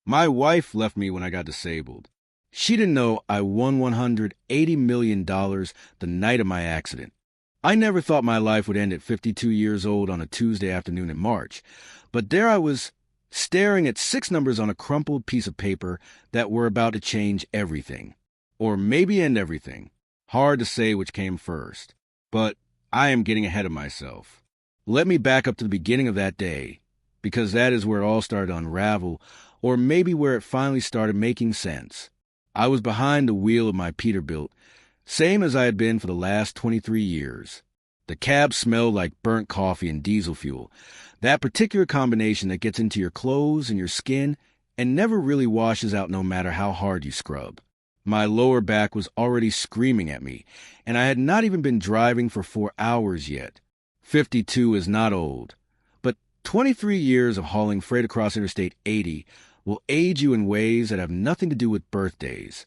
My wife left me when I got disabled. She didn't know I won $180 million the night of my accident. I never thought my life would end at 52 years old on a Tuesday afternoon in March, but there I was, staring at 6 numbers on a crumpled piece of paper that were about to change everything. Or maybe end everything. Hard to say which came first. But I am getting ahead of myself. Let me back up to the beginning of that day, because that is where it all started to unravel, or maybe where it finally started making sense. I was behind the wheel of my Peterbilt, same as I had been for the last 23 years. The cab smelled like burnt coffee and diesel fuel, that particular combination that gets into your clothes and your skin and never really washes out no matter how hard you scrub. My lower back was already screaming at me, and I had not even been driving for 4 hours yet. 52 is not old, but 23 years of hauling freight across Interstate 80 will age you in ways that have nothing to do with birthdays.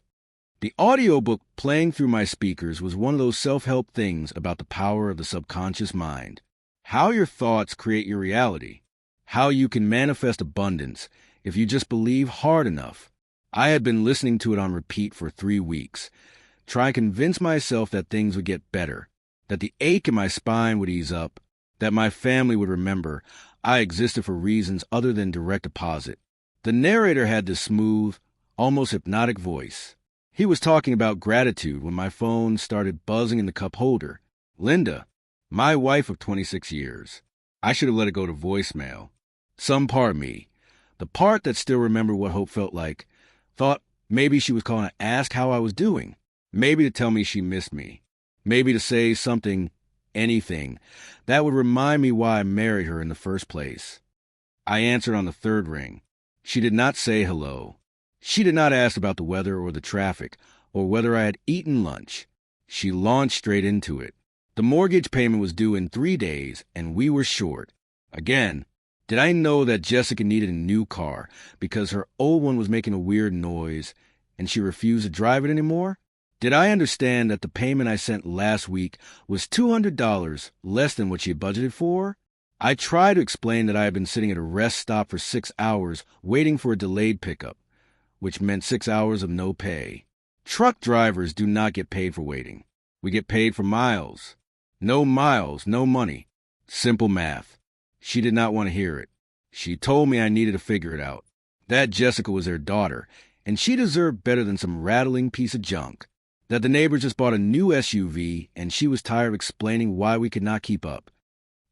The audiobook playing through my speakers was one of those self-help things about the power of the subconscious mind. How your thoughts create your reality. How you can manifest abundance if you just believe hard enough. I had been listening to it on repeat for 3 weeks, trying to convince myself that things would get better, that the ache in my spine would ease up, that my family would remember I existed for reasons other than direct deposit. The narrator had this smooth, almost hypnotic voice. He was talking about gratitude when my phone started buzzing in the cup holder. Linda, my wife of 26 years. I should have let it go to voicemail. Some part of me, the part that still remembered what hope felt like, thought maybe she was calling to ask how I was doing. Maybe to tell me she missed me. Maybe to say something, anything, that would remind me why I married her in the first place. I answered on the 3rd ring. She did not say hello. She did not ask about the weather or the traffic, or whether I had eaten lunch. She launched straight into it. The mortgage payment was due in 3 days, and we were short. Again, did I know that Jessica needed a new car because her old one was making a weird noise, and she refused to drive it anymore? Did I understand that the payment I sent last week was $200 less than what she had budgeted for? I tried to explain that I had been sitting at a rest stop for 6 hours waiting for a delayed pickup, which meant 6 hours of no pay. Truck drivers do not get paid for waiting. We get paid for miles. No miles, no money. Simple math. She did not want to hear it. She told me I needed to figure it out. That Jessica was their daughter, and she deserved better than some rattling piece of junk. That the neighbors just bought a new SUV, and she was tired of explaining why we could not keep up.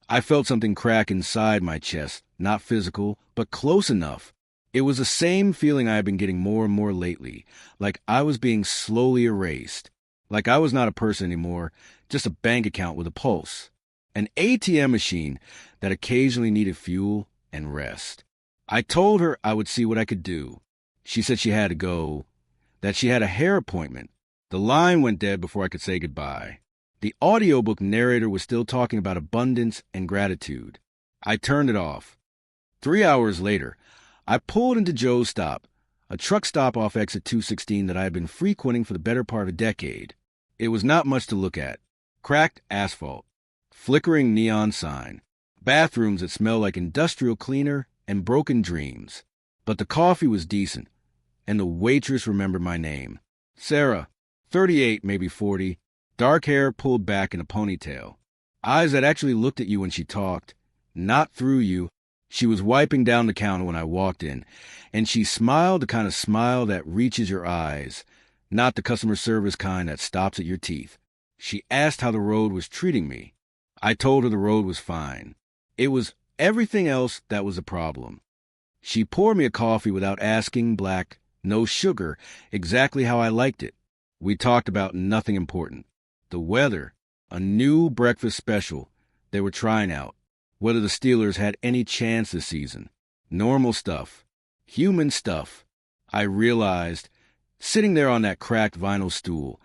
I felt something crack inside my chest, not physical, but close enough. It was the same feeling I had been getting more and more lately, like I was being slowly erased, like I was not a person anymore, just a bank account with a pulse, an ATM machine that occasionally needed fuel and rest. I told her I would see what I could do. She said she had to go, that she had a hair appointment. The line went dead before I could say goodbye. The audiobook narrator was still talking about abundance and gratitude. I turned it off. 3 hours later, I pulled into Joe's Stop, a truck stop off exit 216 that I had been frequenting for the better part of a decade. It was not much to look at. Cracked asphalt, flickering neon sign, bathrooms that smelled like industrial cleaner, and broken dreams. But the coffee was decent, and the waitress remembered my name. Sarah, 38, maybe 40, dark hair pulled back in a ponytail. Eyes that actually looked at you when she talked, not through you. She was wiping down the counter when I walked in, and she smiled the kind of smile that reaches your eyes, not the customer service kind that stops at your teeth. She asked how the road was treating me. I told her the road was fine. It was everything else that was a problem. She poured me a coffee without asking, black, no sugar, exactly how I liked it. We talked about nothing important. The weather, a new breakfast special they were trying out, whether the Steelers had any chance this season. Normal stuff. Human stuff. I realized, sitting there on that cracked vinyl stool,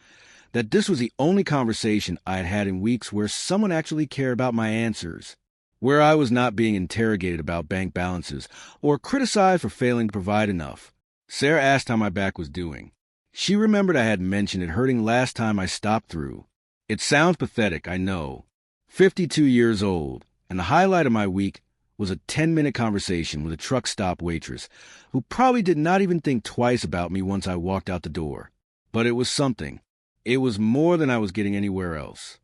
that this was the only conversation I had had in weeks where someone actually cared about my answers, where I was not being interrogated about bank balances or criticized for failing to provide enough. Sarah asked how my back was doing. She remembered I had mentioned it hurting last time I stopped through. It sounds pathetic, I know. 52 years old, and the highlight of my week was a 10-minute conversation with a truck stop waitress who probably did not even think twice about me once I walked out the door. But it was something. It was more than I was getting anywhere else.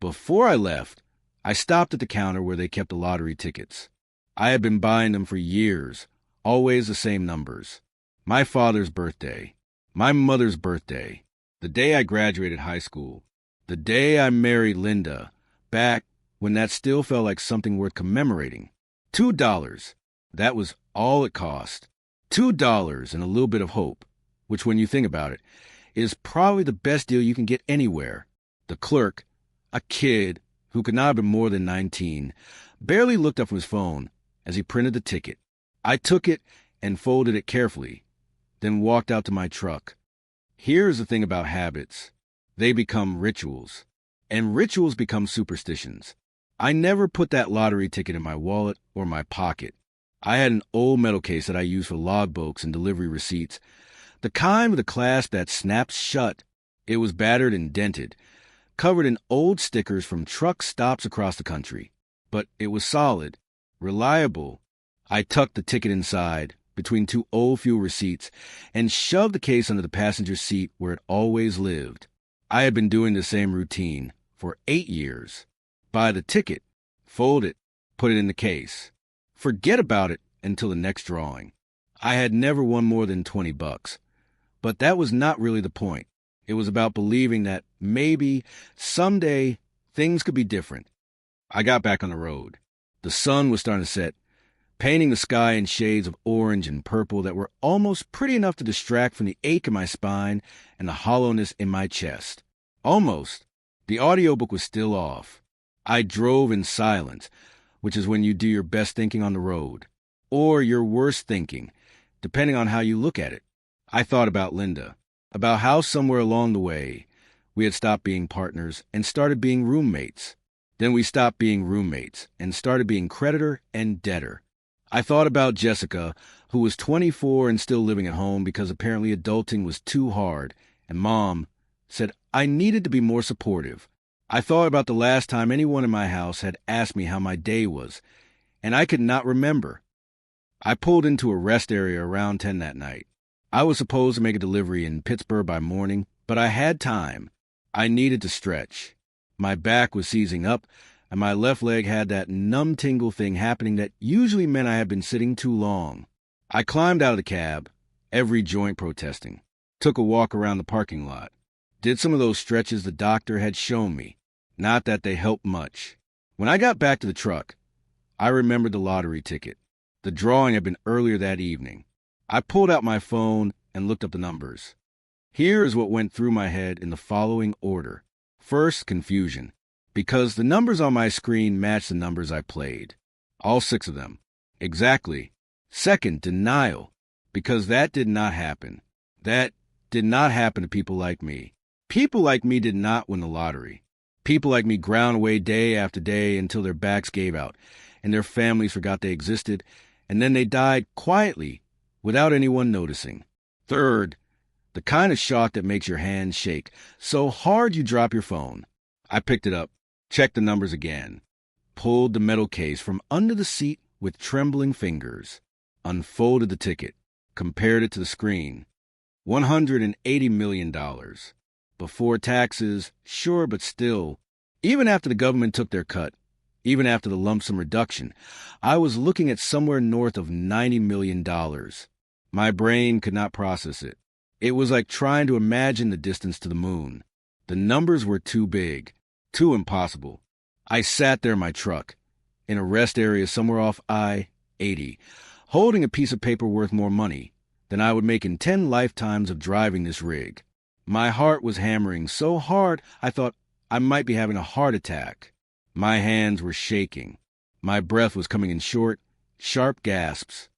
Before I left, I stopped at the counter where they kept the lottery tickets. I had been buying them for years, always the same numbers. My father's birthday, my mother's birthday, the day I graduated high school, the day I married Linda, back when that still felt like something worth commemorating. $2. That was all it cost. $2 and a little bit of hope, which when you think about it, is probably the best deal you can get anywhere. The clerk, a kid who could not have been more than 19, barely looked up from his phone as he printed the ticket. I took it and folded it carefully, then walked out to my truck. Here's the thing about habits. They become rituals, and rituals become superstitions. I never put that lottery ticket in my wallet or my pocket. I had an old metal case that I used for logbooks and delivery receipts, the kind with a clasp that snaps shut. It was battered and dented, covered in old stickers from truck stops across the country. But it was solid, reliable. I tucked the ticket inside, between two old fuel receipts, and shoved the case under the passenger seat where it always lived. I had been doing the same routine for 8 years. Buy the ticket, fold it, put it in the case. Forget about it until the next drawing. I had never won more than $20. But that was not really the point. It was about believing that maybe, someday, things could be different. I got back on the road. The sun was starting to set, painting the sky in shades of orange and purple that were almost pretty enough to distract from the ache in my spine and the hollowness in my chest. Almost. The audiobook was still off. I drove in silence, which is when you do your best thinking on the road, or your worst thinking, depending on how you look at it. I thought about Linda, about how somewhere along the way we had stopped being partners and started being roommates. Then we stopped being roommates and started being creditor and debtor. I thought about Jessica, who was 24 and still living at home because apparently adulting was too hard, and Mom said I needed to be more supportive. I thought about the last time anyone in my house had asked me how my day was, and I could not remember. I pulled into a rest area around 10 that night. I was supposed to make a delivery in Pittsburgh by morning, but I had time. I needed to stretch. My back was seizing up, and my left leg had that numb tingle thing happening that usually meant I had been sitting too long. I climbed out of the cab, every joint protesting, took a walk around the parking lot, did some of those stretches the doctor had shown me. Not that they helped much. When I got back to the truck, I remembered the lottery ticket. The drawing had been earlier that evening. I pulled out my phone and looked up the numbers. Here is what went through my head in the following order. First, confusion, because the numbers on my screen matched the numbers I played. All 6 of them. Exactly. Second, denial, because that did not happen. That did not happen to people like me. People like me did not win the lottery. People like me ground away day after day until their backs gave out and their families forgot they existed, and then they died quietly without anyone noticing. Third, the kind of shock that makes your hands shake so hard you drop your phone. I picked it up, checked the numbers again, pulled the metal case from under the seat with trembling fingers, unfolded the ticket, compared it to the screen. $180 million. Before taxes, sure, but still. Even after the government took their cut, even after the lump sum reduction, I was looking at somewhere north of $90 million. My brain could not process it. It was like trying to imagine the distance to the moon. The numbers were too big, too impossible. I sat there in my truck, in a rest area somewhere off I-80, holding a piece of paper worth more money than I would make in 10 lifetimes of driving this rig. My heart was hammering so hard I thought I might be having a heart attack. My hands were shaking. My breath was coming in short, sharp gasps.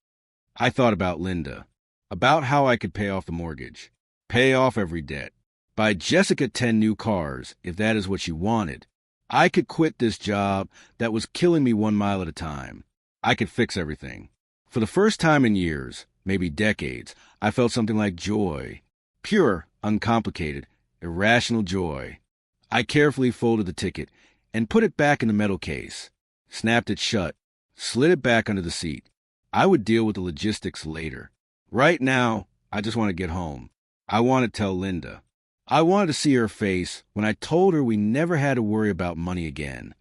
I thought about Linda, about how I could pay off the mortgage, pay off every debt, buy Jessica 10 new cars if that is what she wanted. I could quit this job that was killing me 1 mile at a time. I could fix everything. For the first time in years, maybe decades, I felt something like joy. Pure, uncomplicated, irrational joy. I carefully folded the ticket and put it back in the metal case, snapped it shut, slid it back under the seat. I would deal with the logistics later. Right now, I just want to get home. I want to tell Linda. I wanted to see her face when I told her we never had to worry about money again.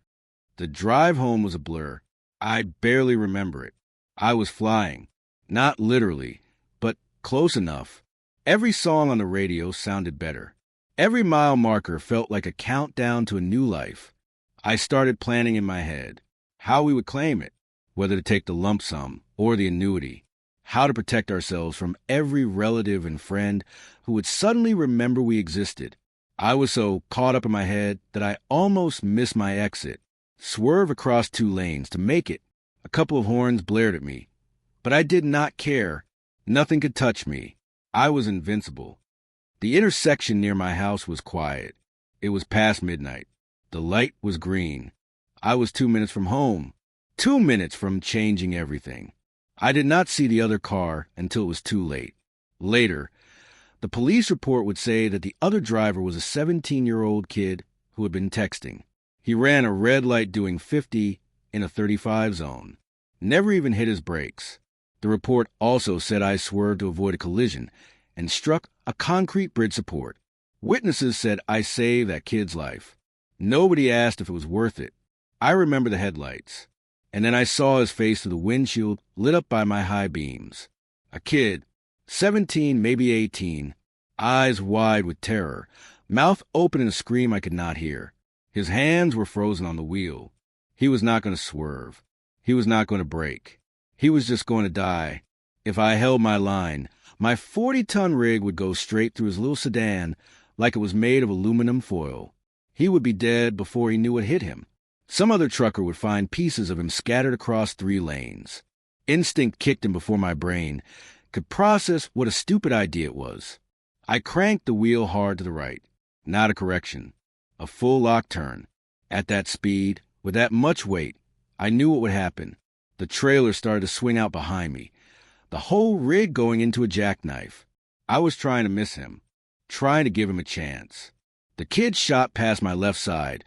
The drive home was a blur. I barely remember it. I was flying. Not literally, but close enough. Every song on the radio sounded better. Every mile marker felt like a countdown to a new life. I started planning in my head how we would claim it, whether to take the lump sum or the annuity, how to protect ourselves from every relative and friend who would suddenly remember we existed. I was so caught up in my head that I almost missed my exit. Swerve across 2 lanes to make it. A couple of horns blared at me. But I did not care. Nothing could touch me. I was invincible. The intersection near my house was quiet. It was past midnight. The light was green. I was 2 minutes from home. 2 minutes from changing everything. I did not see the other car until it was too late. Later, the police report would say that the other driver was a 17-year-old kid who had been texting. He ran a red light doing 50 in a 35 zone. Never even hit his brakes. The report also said I swerved to avoid a collision and struck a concrete bridge support. Witnesses said I saved that kid's life. Nobody asked if it was worth it. I remember the headlights. And then I saw his face through the windshield lit up by my high beams. A kid, 17, maybe 18, eyes wide with terror, mouth open in a scream I could not hear. His hands were frozen on the wheel. He was not going to swerve. He was not going to brake. He was just going to die. If I held my line, my 40-ton rig would go straight through his little sedan like it was made of aluminum foil. He would be dead before he knew what hit him. Some other trucker would find pieces of him scattered across 3 lanes. Instinct kicked in before my brain could process what a stupid idea it was. I cranked the wheel hard to the right. Not a correction. A full lock turn. At that speed, with that much weight, I knew what would happen. The trailer started to swing out behind me, the whole rig going into a jackknife. I was trying to miss him, trying to give him a chance. The kid shot past my left side,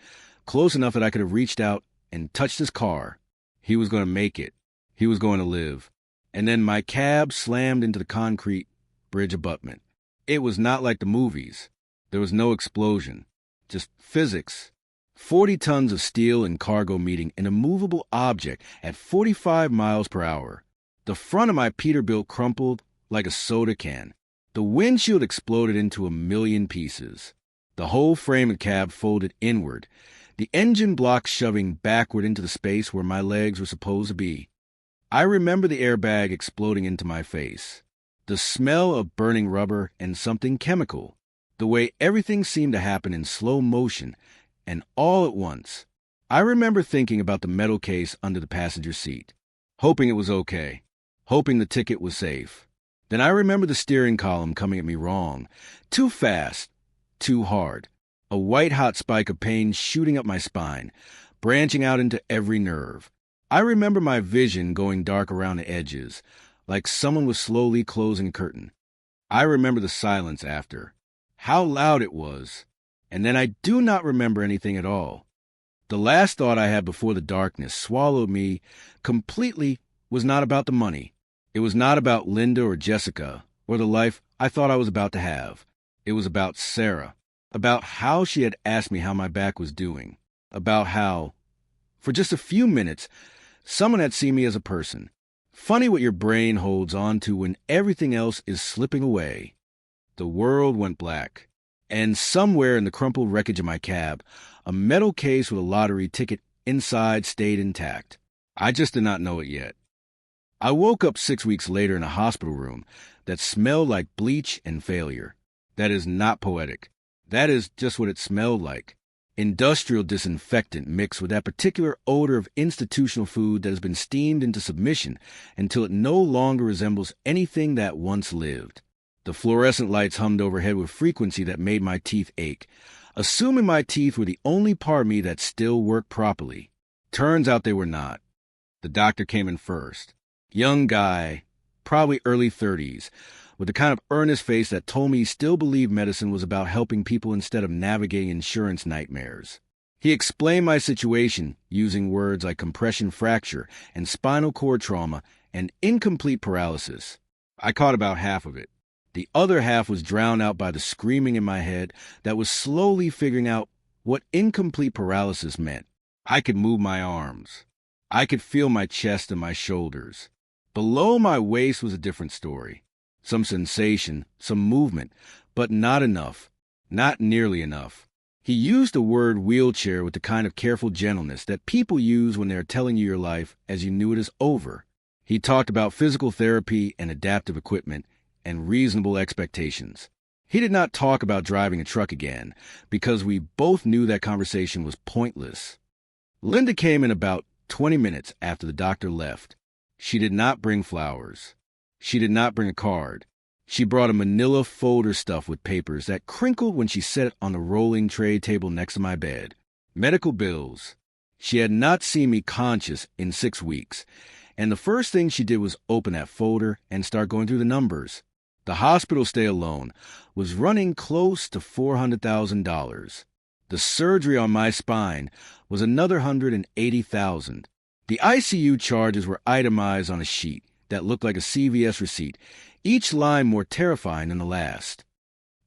close enough that I could have reached out and touched his car. He was going to make it. He was going to live. And then my cab slammed into the concrete bridge abutment. It was not like the movies. There was no explosion, just physics. 40 tons of steel and cargo meeting an immovable object at 45 miles per hour. The front of my Peterbilt crumpled like a soda can. The windshield exploded into a million pieces. The whole frame and cab folded inward, the engine block shoving backward into the space where my legs were supposed to be. I remember the airbag exploding into my face, the smell of burning rubber and something chemical, the way everything seemed to happen in slow motion and all at once. I remember thinking about the metal case under the passenger seat, hoping it was okay, hoping the ticket was safe. Then I remember the steering column coming at me wrong, too fast, too hard, a white-hot spike of pain shooting up my spine, branching out into every nerve. I remember my vision going dark around the edges, like someone was slowly closing a curtain. I remember the silence after, how loud it was, and then I do not remember anything at all. The last thought I had before the darkness swallowed me completely was not about the money. It was not about Linda or Jessica or the life I thought I was about to have. It was about Sarah, about how she had asked me how my back was doing, about how, for just a few minutes, someone had seen me as a person. Funny what your brain holds on to when everything else is slipping away. The world went black, and somewhere in the crumpled wreckage of my cab, a metal case with a lottery ticket inside stayed intact. I just did not know it yet. I woke up 6 weeks later in a hospital room that smelled like bleach and failure. That is not poetic. That is just what it smelled like. Industrial disinfectant mixed with that particular odor of institutional food that has been steamed into submission until it no longer resembles anything that once lived. The fluorescent lights hummed overhead with frequency that made my teeth ache, assuming my teeth were the only part of me that still worked properly. Turns out they were not. The doctor came in first. Young guy, probably early 30s, with the kind of earnest face that told me he still believed medicine was about helping people instead of navigating insurance nightmares. He explained my situation using words like compression fracture and spinal cord trauma and incomplete paralysis. I caught about half of it. The other half was drowned out by the screaming in my head that was slowly figuring out what incomplete paralysis meant. I could move my arms. I could feel my chest and my shoulders. Below my waist was a different story. Some sensation, some movement, but not enough. Not nearly enough. He used the word wheelchair with the kind of careful gentleness that people use when they're telling you your life as you knew it is over. He talked about physical therapy and adaptive equipment and reasonable expectations. He did not talk about driving a truck again because we both knew that conversation was pointless. Linda came in about 20 minutes after the doctor left. She did not bring flowers. She did not bring a card. She brought a manila folder stuffed with papers that crinkled when she set it on the rolling tray table next to my bed. Medical bills. She had not seen me conscious in 6 weeks, and the first thing she did was open that folder and start going through the numbers. The hospital stay alone was running close to $400,000. The surgery on my spine was another $180,000. The ICU charges were itemized on a sheet that looked like a CVS receipt, each line more terrifying than the last.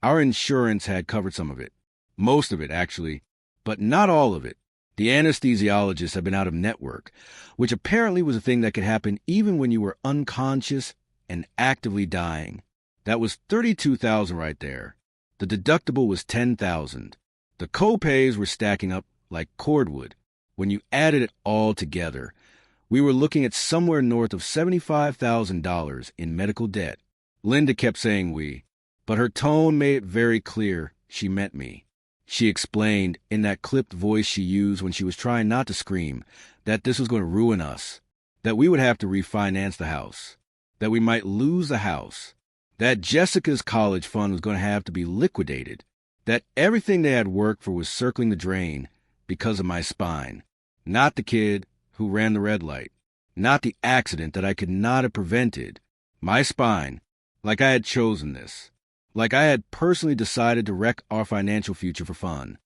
Our insurance had covered some of it. Most of it, actually, but not all of it. The anesthesiologist had been out of network, which apparently was a thing that could happen even when you were unconscious and actively dying. That was $32,000 right there. The deductible was $10,000. The co-pays were stacking up like cordwood. When you added it all together, we were looking at somewhere north of $75,000 in medical debt. Linda kept saying we, but her tone made it very clear she meant me. She explained, in that clipped voice she used when she was trying not to scream, that this was going to ruin us, that we would have to refinance the house, that we might lose the house, that Jessica's college fund was going to have to be liquidated, that everything they had worked for was circling the drain because of my spine. Not the kid who ran the red light, not the accident that I could not have prevented. My spine, like I had chosen this, like I had personally decided to wreck our financial future for fun.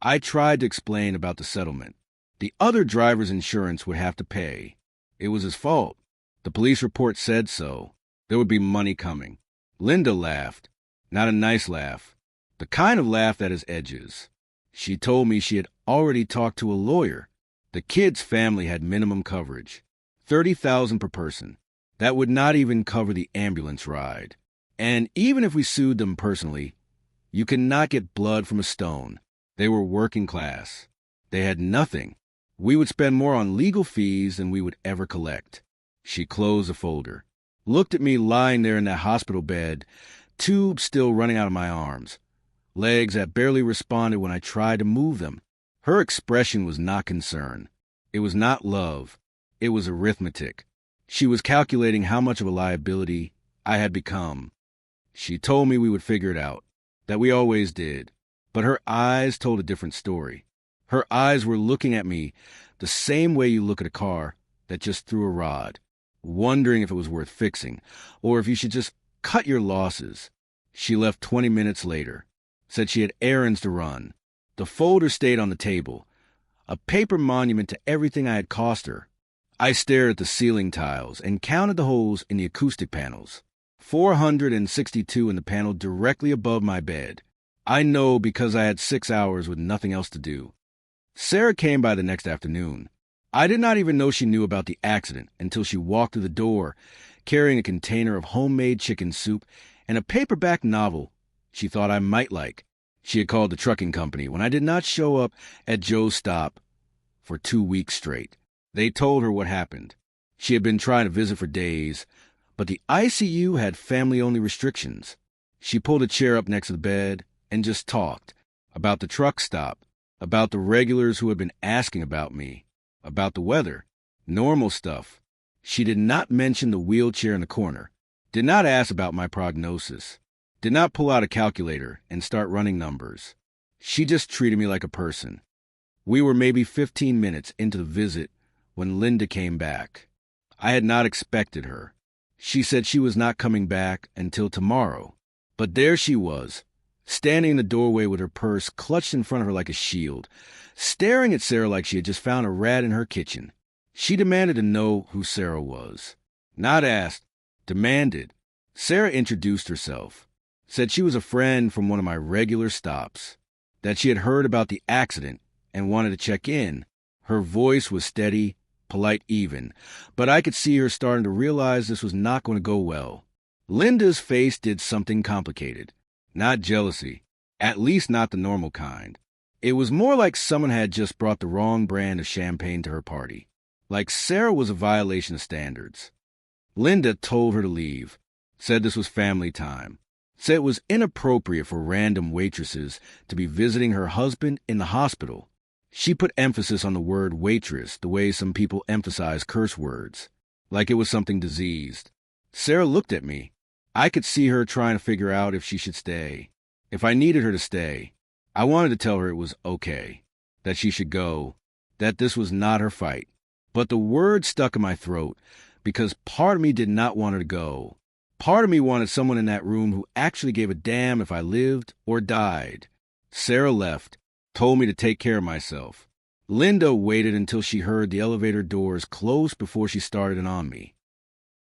I tried to explain about the settlement. The other driver's insurance would have to pay. It was his fault. The police report said so. There would be money coming. Linda laughed. Not a nice laugh. The kind of laugh that has edges. She told me she had already talked to a lawyer. The kid's family had minimum coverage. $30,000 per person. That would not even cover the ambulance ride. And even if we sued them personally, you cannot get blood from a stone. They were working class. They had nothing. We would spend more on legal fees than we would ever collect. She closed the folder, looked at me lying there in that hospital bed, tubes still running out of my arms, legs that barely responded when I tried to move them. Her expression was not concern. It was not love. It was arithmetic. She was calculating how much of a liability I had become. She told me we would figure it out, that we always did. But her eyes told a different story. Her eyes were looking at me the same way you look at a car that just threw a rod, wondering if it was worth fixing, or if you should just cut your losses. She left 20 minutes later, said she had errands to run. The folder stayed on the table, a paper monument to everything I had cost her. I stared at the ceiling tiles and counted the holes in the acoustic panels. 462 in the panel directly above my bed. I know because I had 6 hours with nothing else to do. Sarah came by the next afternoon. I did not even know she knew about the accident until she walked through the door, carrying a container of homemade chicken soup and a paperback novel she thought I might like. She had called the trucking company when I did not show up at Joe's stop for 2 weeks straight. They told her what happened. She had been trying to visit for days, but the ICU had family-only restrictions. She pulled a chair up next to the bed and just talked about the truck stop, about the regulars who had been asking about me, about the weather, normal stuff. She did not mention the wheelchair in the corner, did not ask about my prognosis, did not pull out a calculator and start running numbers. She just treated me like a person. We were maybe 15 minutes into the visit when Linda came back. I had not expected her. She said she was not coming back until tomorrow. But there she was, standing in the doorway with her purse clutched in front of her like a shield, staring at Sarah like she had just found a rat in her kitchen. She demanded to know who Sarah was. Not asked, demanded. Sarah introduced herself, said she was a friend from one of my regular stops, that she had heard about the accident and wanted to check in. Her voice was steady, polite even, but I could see her starting to realize this was not going to go well. Linda's face did something complicated. Not jealousy, at least not the normal kind. It was more like someone had just brought the wrong brand of champagne to her party. Like Sarah was a violation of standards. Linda told her to leave, said this was family time, said it was inappropriate for random waitresses to be visiting her husband in the hospital. She put emphasis on the word waitress the way some people emphasize curse words, like it was something diseased. Sarah looked at me. I could see her trying to figure out if she should stay, if I needed her to stay. I wanted to tell her it was okay, that she should go, that this was not her fight. But the word stuck in my throat because part of me did not want her to go. Part of me wanted someone in that room who actually gave a damn if I lived or died. Sarah left, told me to take care of myself. Linda waited until she heard the elevator doors close before she started it on me.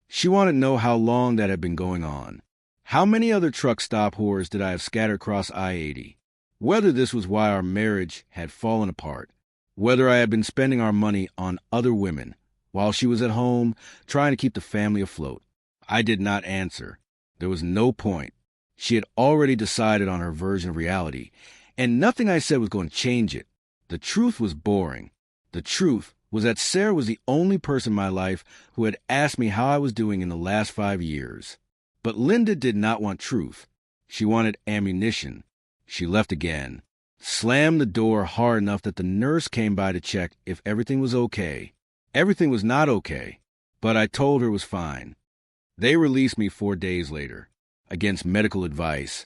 She wanted to know how long that had been going on. How many other truck stop whores did I have scattered across I-80? Whether this was why our marriage had fallen apart. Whether I had been spending our money on other women while she was at home trying to keep the family afloat. I did not answer. There was no point. She had already decided on her version of reality, and nothing I said was going to change it. The truth was boring. The truth was that Sarah was the only person in my life who had asked me how I was doing in the last 5 years. But Linda did not want truth. She wanted ammunition. She left again, slammed the door hard enough that the nurse came by to check if everything was okay. Everything was not okay, but I told her it was fine. They released me 4 days later, against medical advice,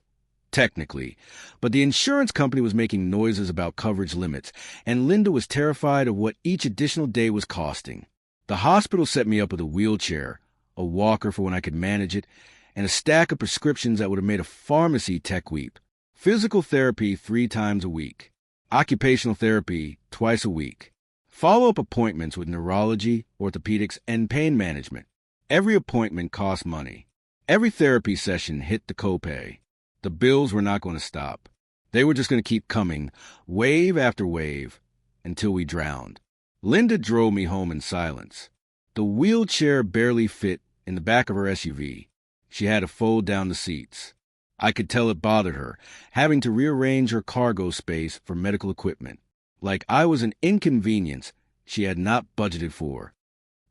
technically, but the insurance company was making noises about coverage limits, and Linda was terrified of what each additional day was costing. The hospital set me up with a wheelchair, a walker for when I could manage it, and a stack of prescriptions that would have made a pharmacy tech weep. Physical therapy 3 times a week. Occupational therapy twice a week. Follow-up appointments with neurology, orthopedics, and pain management. Every appointment cost money. Every therapy session hit the copay. The bills were not going to stop. They were just going to keep coming, wave after wave, until we drowned. Linda drove me home in silence. The wheelchair barely fit in the back of her SUV. She had to fold down the seats. I could tell it bothered her, having to rearrange her cargo space for medical equipment. Like I was an inconvenience she had not budgeted for.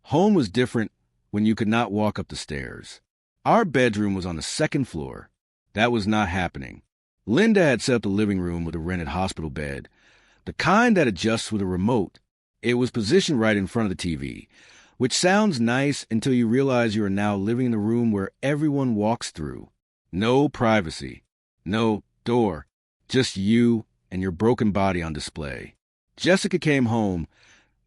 Home was different when you could not walk up the stairs. Our bedroom was on the 2nd floor. That was not happening. Linda had set up the living room with a rented hospital bed, the kind that adjusts with a remote. It was positioned right in front of the TV, which sounds nice until you realize you are now living in the room where everyone walks through. No privacy. No door. Just you and your broken body on display. Jessica came home,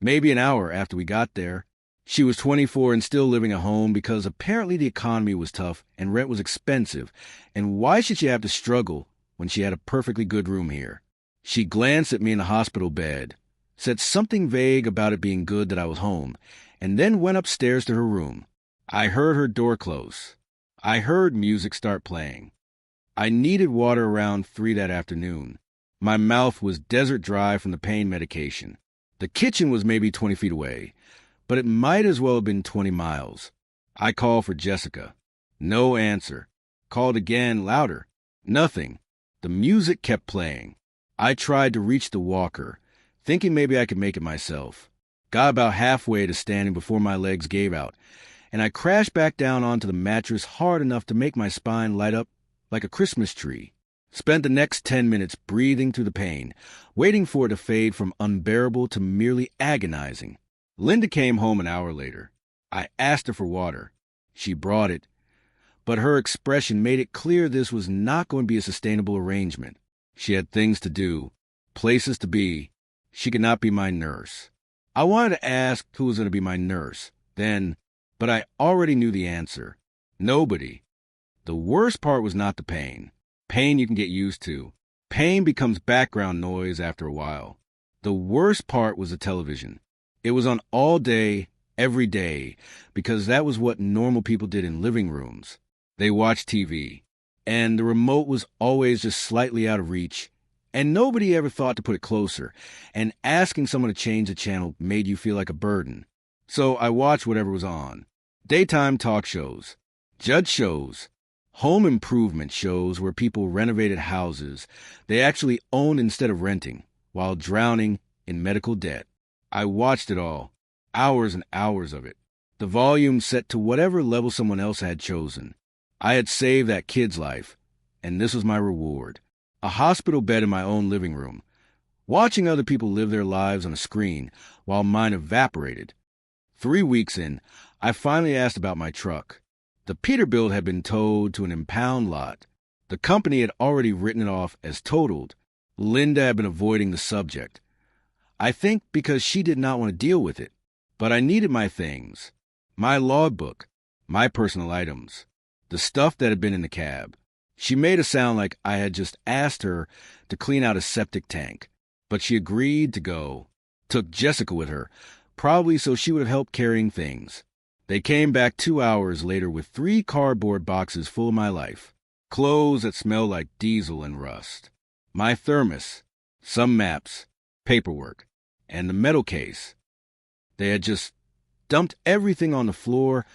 maybe an hour after we got there. She was 24 and still living at home because apparently the economy was tough and rent was expensive, and why should she have to struggle when she had a perfectly good room here? She glanced at me in the hospital bed, said something vague about it being good that I was home, and then went upstairs to her room. I heard her door close. I heard music start playing. I needed water around 3 that afternoon. My mouth was desert dry from the pain medication. The kitchen was maybe 20 feet away, but it might as well have been 20 miles. I called for Jessica. No answer. Called again, louder. Nothing. The music kept playing. I tried to reach the walker, thinking maybe I could make it myself. Got about halfway to standing before my legs gave out, and I crashed back down onto the mattress hard enough to make my spine light up like a Christmas tree. Spent the next 10 minutes breathing through the pain, waiting for it to fade from unbearable to merely agonizing. Linda came home an hour later. I asked her for water. She brought it, but her expression made it clear this was not going to be a sustainable arrangement. She had things to do, places to be. She could not be my nurse. I wanted to ask who was going to be my nurse then, but I already knew the answer. Nobody. The worst part was not the pain. Pain you can get used to. Pain becomes background noise after a while. The worst part was the television. It was on all day, every day, because that was what normal people did in living rooms. They watched TV, and the remote was always just slightly out of reach, and nobody ever thought to put it closer, and asking someone to change the channel made you feel like a burden. So I watched whatever was on. Daytime talk shows, judge shows, home improvement shows where people renovated houses they actually owned instead of renting, while drowning in medical debt. I watched it all, hours and hours of it. The volume set to whatever level someone else had chosen. I had saved that kid's life, and this was my reward. A hospital bed in my own living room, watching other people live their lives on a screen while mine evaporated. 3 weeks in, I finally asked about my truck. The Peterbilt had been towed to an impound lot. The company had already written it off as totaled. Linda had been avoiding the subject. I think because she did not want to deal with it. But I needed my things. My logbook, my personal items, the stuff that had been in the cab. She made it sound like I had just asked her to clean out a septic tank. But she agreed to go. Took Jessica with her, probably so she would have helped carrying things. They came back 2 hours later with 3 cardboard boxes full of my life. Clothes that smelled like diesel and rust. My thermos, some maps, paperwork, and the metal case. They had just dumped everything on the floor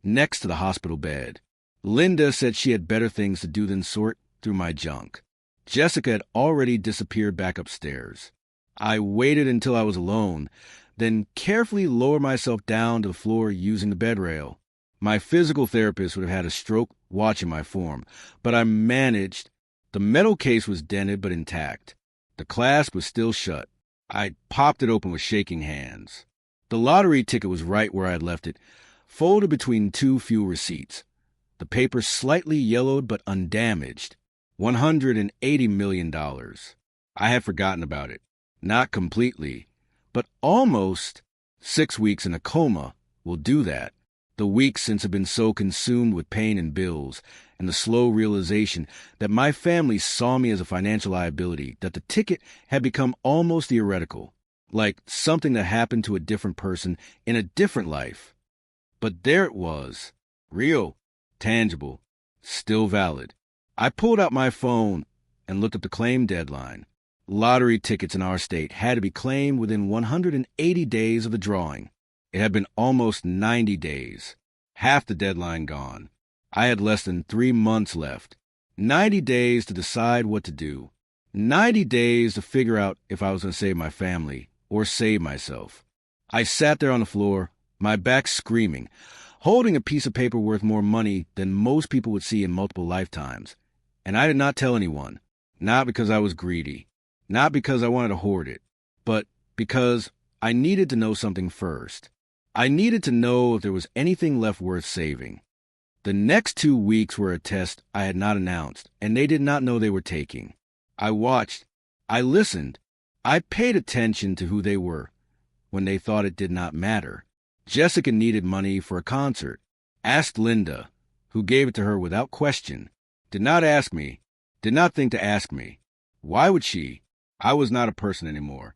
next to the hospital bed. Linda said she had better things to do than sort through my junk. Jessica had already disappeared back upstairs. I waited until I was alone, then carefully lowered myself down to the floor using the bed rail. My physical therapist would have had a stroke watching my form, but I managed. The metal case was dented but intact. The clasp was still shut. I popped it open with shaking hands. The lottery ticket was right where I had left it, folded between 2 fuel receipts. The paper slightly yellowed but undamaged. $180 million. I had forgotten about it. Not completely, but almost. 6 weeks in a coma will do that. The weeks since had been so consumed with pain and bills, and the slow realization that my family saw me as a financial liability, that the ticket had become almost theoretical, like something that happened to a different person in a different life. But there it was, real, tangible, still valid. I pulled out my phone and looked up the claim deadline. Lottery tickets in our state had to be claimed within 180 days of the drawing. It had been almost 90 days. Half the deadline gone. I had less than 3 months left. 90 days to decide what to do. 90 days to figure out if I was going to save my family or save myself. I sat there on the floor, my back screaming, holding a piece of paper worth more money than most people would see in multiple lifetimes. And I did not tell anyone, not because I was greedy, not because I wanted to hoard it, but because I needed to know something first. I needed to know if there was anything left worth saving. The next 2 weeks were a test I had not announced, and they did not know they were taking. I watched, I listened, I paid attention to who they were when they thought it did not matter. Jessica needed money for a concert. Asked Linda, who gave it to her without question. Did not ask me, did not think to ask me. Why would she? I was not a person anymore.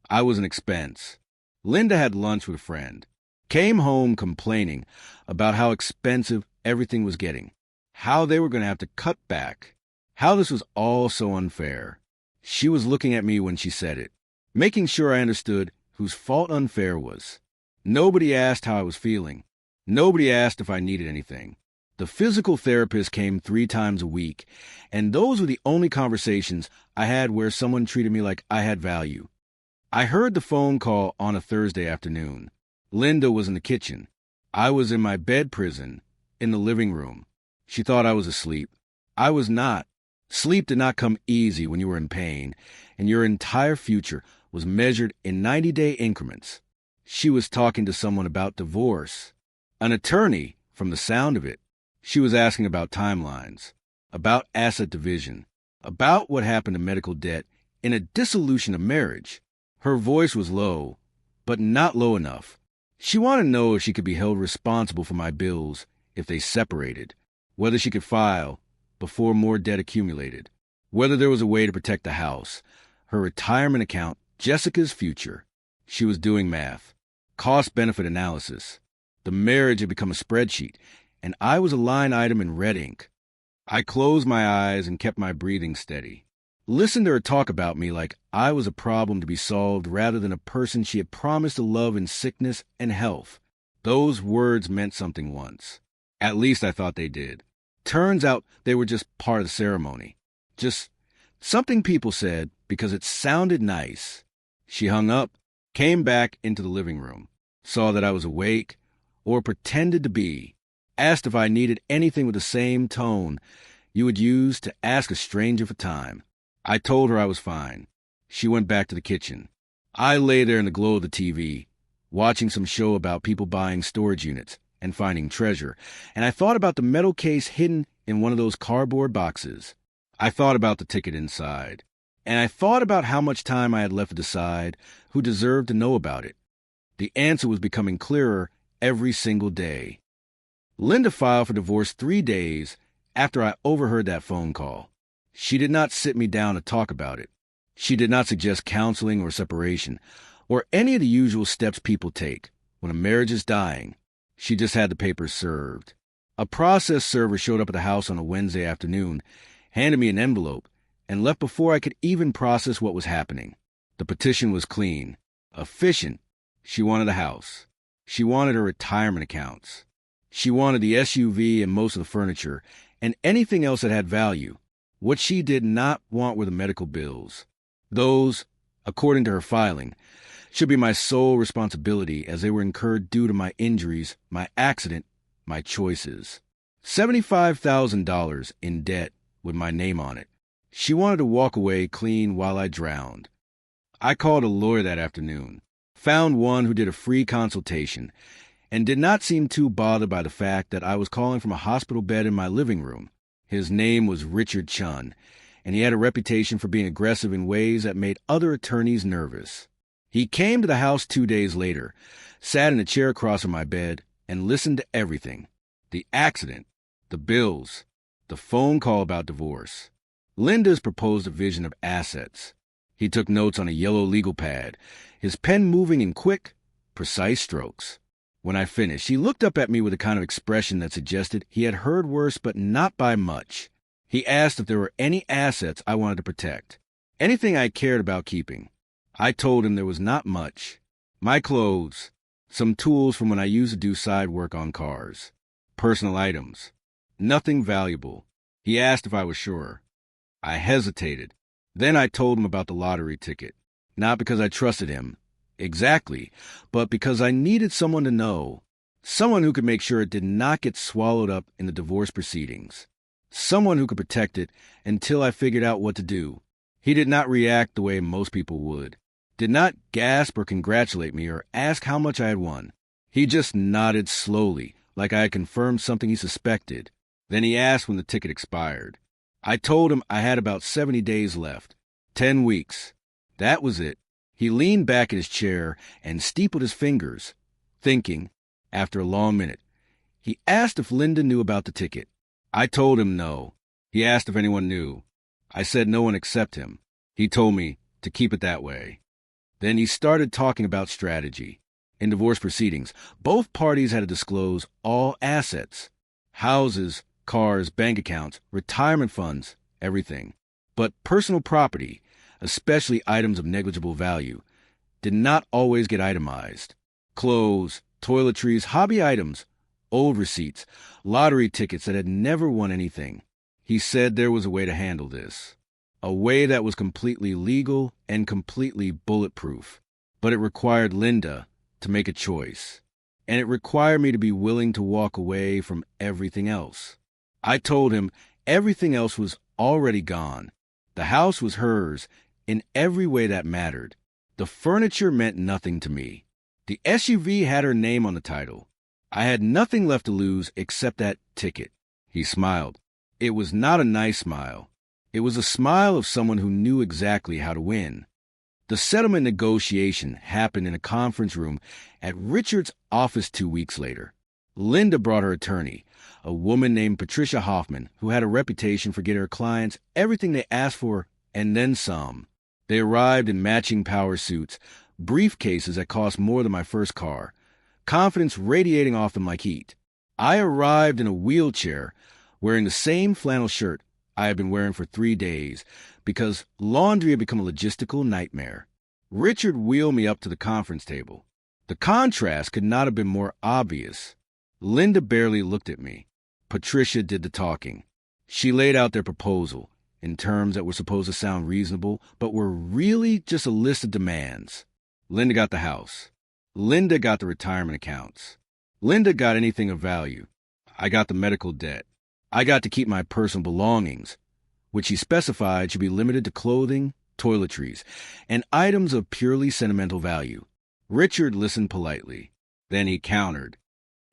I was an expense. Linda had lunch with a friend. Came home complaining about how expensive everything was getting, how they were going to have to cut back, how this was all so unfair. She was looking at me when she said it, making sure I understood whose fault unfair was. Nobody asked how I was feeling. Nobody asked if I needed anything. The physical therapist came 3 times a week, and those were the only conversations I had where someone treated me like I had value. I heard the phone call on a Thursday afternoon. Linda was in the kitchen. I was in my bed prison, in the living room. She thought I was asleep. I was not. Sleep did not come easy when you were in pain, and your entire future was measured in 90-day increments. She was talking to someone about divorce. An attorney, from the sound of it. She was asking about timelines, about asset division, about what happened to medical debt in a dissolution of marriage. Her voice was low, but not low enough. She wanted to know if she could be held responsible for my bills if they separated, whether she could file, before more debt accumulated. Whether there was a way to protect the house, her retirement account, Jessica's future. She was doing math, cost-benefit analysis. The marriage had become a spreadsheet, and I was a line item in red ink. I closed my eyes and kept my breathing steady. Listened to her talk about me like I was a problem to be solved rather than a person she had promised to love in sickness and health. Those words meant something once. At least I thought they did. Turns out they were just part of the ceremony. Just something people said because it sounded nice. She hung up, came back into the living room, saw that I was awake, or pretended to be, asked if I needed anything with the same tone you would use to ask a stranger for time. I told her I was fine. She went back to the kitchen. I lay there in the glow of the TV, watching some show about people buying storage units and finding treasure, and I thought about the metal case hidden in one of those cardboard boxes. I thought about the ticket inside, and I thought about how much time I had left to decide who deserved to know about it. The answer was becoming clearer every single day. Linda filed for divorce 3 days after I overheard that phone call. She did not sit me down to talk about it. She did not suggest counseling or separation, or any of the usual steps people take when a marriage is dying. She just had the papers served. A process server showed up at the house on a Wednesday afternoon, handed me an envelope, and left before I could even process what was happening. The petition was clean, efficient. She wanted the house. She wanted her retirement accounts. She wanted the SUV and most of the furniture, and anything else that had value. What she did not want were the medical bills. Those, according to her filing, should be my sole responsibility as they were incurred due to my injuries, my accident, my choices. $75,000 in debt with my name on it. She wanted to walk away clean while I drowned. I called a lawyer that afternoon, found one who did a free consultation, and did not seem too bothered by the fact that I was calling from a hospital bed in my living room. His name was Richard Chun, and he had a reputation for being aggressive in ways that made other attorneys nervous. He came to the house 2 days later, sat in a chair across from my bed, and listened to everything. The accident, the bills, the phone call about divorce. Linda's proposed division of assets. He took notes on a yellow legal pad, his pen moving in quick, precise strokes. When I finished, he looked up at me with a kind of expression that suggested he had heard worse, but not by much. He asked if there were any assets I wanted to protect, anything I cared about keeping. I told him there was not much. My clothes, some tools from when I used to do side work on cars, personal items, nothing valuable. He asked if I was sure. I hesitated. Then I told him about the lottery ticket, not because I trusted him, exactly, but because I needed someone to know, someone who could make sure it did not get swallowed up in the divorce proceedings, someone who could protect it until I figured out what to do. He did not react the way most people would, did not gasp or congratulate me or ask how much I had won. He just nodded slowly, like I had confirmed something he suspected. Then he asked when the ticket expired. I told him I had about 70 days left, 10 weeks. That was it. He leaned back in his chair and steepled his fingers, thinking. After a long minute, he asked if Linda knew about the ticket. I told him no. He asked if anyone knew. I said no one except him. He told me to keep it that way. Then he started talking about strategy. In divorce proceedings, both parties had to disclose all assets, houses, cars, bank accounts, retirement funds, everything. But personal property, especially items of negligible value, did not always get itemized. Clothes, toiletries, hobby items, old receipts, lottery tickets that had never won anything. He said there was a way to handle this, a way that was completely legal and completely bulletproof. But it required Linda to make a choice, and it required me to be willing to walk away from everything else. I told him everything else was already gone. The house was hers in every way that mattered. The furniture meant nothing to me. The SUV had her name on the title. I had nothing left to lose except that ticket. He smiled. It was not a nice smile. It was a smile of someone who knew exactly how to win. The settlement negotiation happened in a conference room at Richard's office 2 weeks later. Linda brought her attorney, a woman named Patricia Hoffman, who had a reputation for getting her clients everything they asked for and then some. They arrived in matching power suits, briefcases that cost more than my first car, confidence radiating off them like heat. I arrived in a wheelchair, wearing the same flannel shirt I had been wearing for 3 days, because laundry had become a logistical nightmare. Richard wheeled me up to the conference table. The contrast could not have been more obvious. Linda barely looked at me. Patricia did the talking. She laid out their proposal, in terms that were supposed to sound reasonable, but were really just a list of demands. Linda got the house. Linda got the retirement accounts. Linda got anything of value. I got the medical debt. I got to keep my personal belongings, which he specified should be limited to clothing, toiletries, and items of purely sentimental value. Richard listened politely. Then he countered.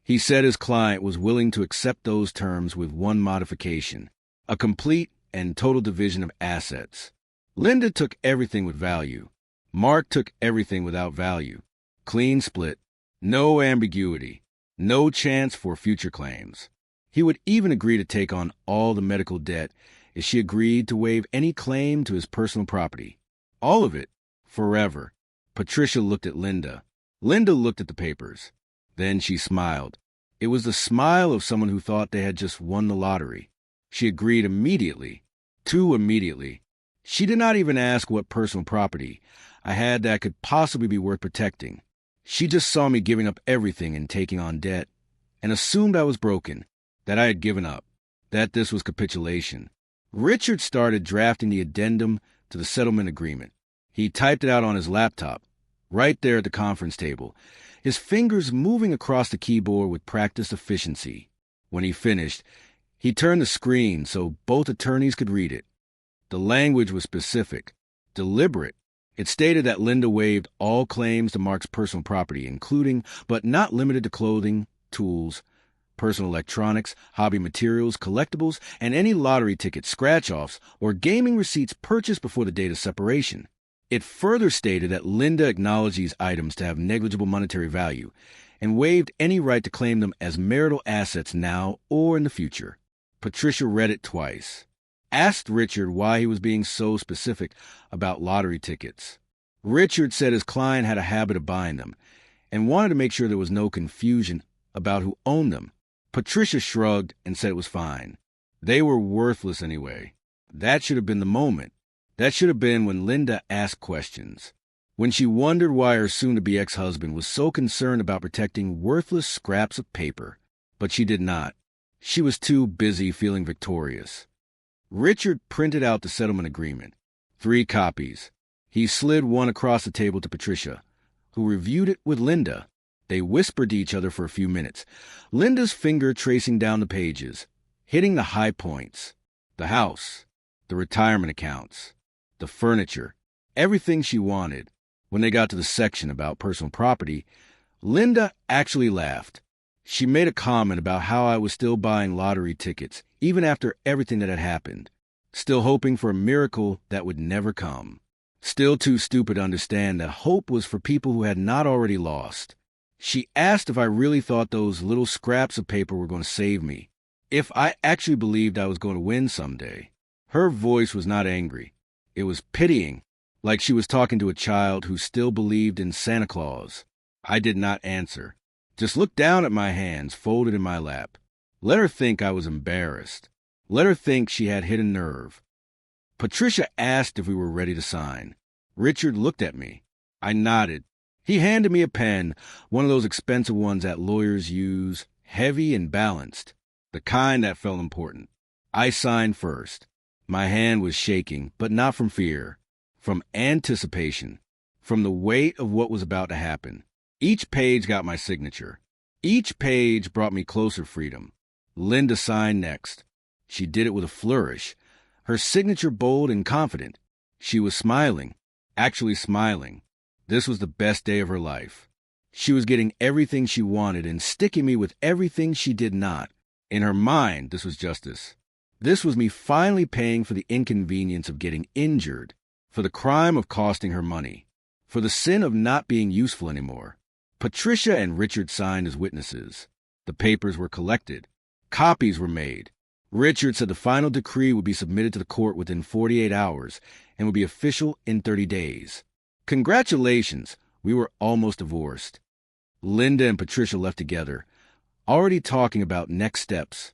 He said his client was willing to accept those terms with one modification: a complete and total division of assets. Linda took everything with value. Mark took everything without value. Clean split. No ambiguity. No chance for future claims. He would even agree to take on all the medical debt if she agreed to waive any claim to his personal property. All of it. Forever. Patricia looked at Linda. Linda looked at the papers. Then she smiled. It was the smile of someone who thought they had just won the lottery. She agreed immediately. Too immediately. She did not even ask what personal property I had that could possibly be worth protecting. She just saw me giving up everything and taking on debt, and assumed I was broken, that I had given up, that this was capitulation. Richard started drafting the addendum to the settlement agreement. He typed it out on his laptop, right there at the conference table, his fingers moving across the keyboard with practiced efficiency. When he finished, he turned the screen so both attorneys could read it. The language was specific, deliberate. It stated that Linda waived all claims to Mark's personal property, including, but not limited to, clothing, tools, personal electronics, hobby materials, collectibles, and any lottery tickets, scratch-offs, or gaming receipts purchased before the date of separation. It further stated that Linda acknowledged these items to have negligible monetary value and waived any right to claim them as marital assets now or in the future. Patricia read it twice. Asked Richard why he was being so specific about lottery tickets. Richard said his client had a habit of buying them and wanted to make sure there was no confusion about who owned them. Patricia shrugged and said it was fine. They were worthless anyway. That should have been the moment. That should have been when Linda asked questions. When she wondered why her soon-to-be ex-husband was so concerned about protecting worthless scraps of paper. But she did not. She was too busy feeling victorious. Richard printed out the settlement agreement. 3 copies. He slid one across the table to Patricia, who reviewed it with Linda. They whispered to each other for a few minutes, Linda's finger tracing down the pages, hitting the high points. The house, the retirement accounts, the furniture, everything she wanted. When they got to the section about personal property, Linda actually laughed. She made a comment about how I was still buying lottery tickets, even after everything that had happened. Still hoping for a miracle that would never come. Still too stupid to understand that hope was for people who had not already lost. She asked if I really thought those little scraps of paper were going to save me. If I actually believed I was going to win someday. Her voice was not angry. It was pitying, like she was talking to a child who still believed in Santa Claus. I did not answer. Just looked down at my hands folded in my lap. Let her think I was embarrassed. Let her think she had hit a nerve. Patricia asked if we were ready to sign. Richard looked at me. I nodded. He handed me a pen, one of those expensive ones that lawyers use, heavy and balanced, the kind that felt important. I signed first. My hand was shaking, but not from fear, from anticipation, from the weight of what was about to happen. Each page got my signature. Each page brought me closer freedom. Linda signed next. She did it with a flourish, her signature bold and confident. She was smiling, actually smiling. This was the best day of her life. She was getting everything she wanted and sticking me with everything she did not. In her mind, this was justice. This was me finally paying for the inconvenience of getting injured, for the crime of costing her money, for the sin of not being useful anymore. Patricia and Richard signed as witnesses. The papers were collected. Copies were made. Richard said the final decree would be submitted to the court within 48 hours and would be official in 30 days. Congratulations, we were almost divorced. Linda and Patricia left together, already talking about next steps.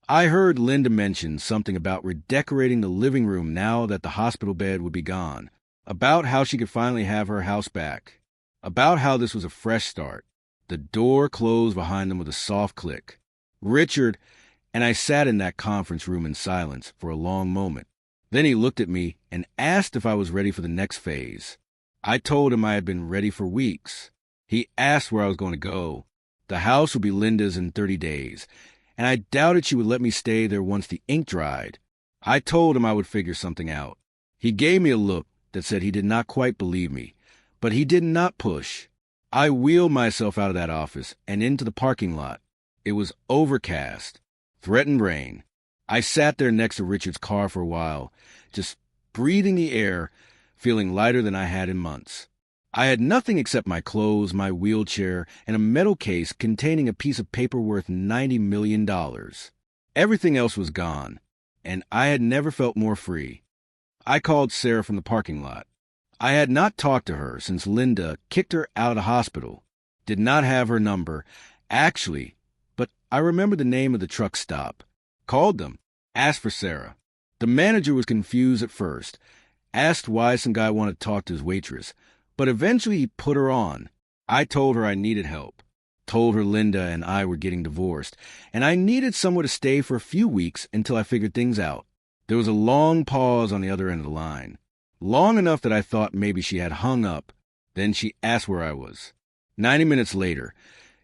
I heard Linda mention something about redecorating the living room now that the hospital bed would be gone, about how she could finally have her house back, about how this was a fresh start. The door closed behind them with a soft click. Richard and I sat in that conference room in silence for a long moment. Then he looked at me and asked if I was ready for the next phase. I told him I had been ready for weeks. He asked where I was going to go. The house would be Linda's in 30 days, and I doubted she would let me stay there once the ink dried. I told him I would figure something out. He gave me a look that said he did not quite believe me, but he did not push. I wheeled myself out of that office and into the parking lot. It was overcast, threatened rain. I sat there next to Richard's car for a while, just breathing the air, feeling lighter than I had in months. I had nothing except my clothes, my wheelchair, and a metal case containing a piece of paper worth $90 million. Everything else was gone, and I had never felt more free. I called Sarah from the parking lot. I had not talked to her since Linda kicked her out of the hospital. Did not have her number, actually, but I remembered the name of the truck stop. Called them, asked for Sarah. The manager was confused at first, asked why some guy wanted to talk to his waitress, but eventually he put her on. I told her I needed help, told her Linda and I were getting divorced, and I needed somewhere to stay for a few weeks until I figured things out. There was a long pause on the other end of the line, long enough that I thought maybe she had hung up. Then she asked where I was. 90 minutes later,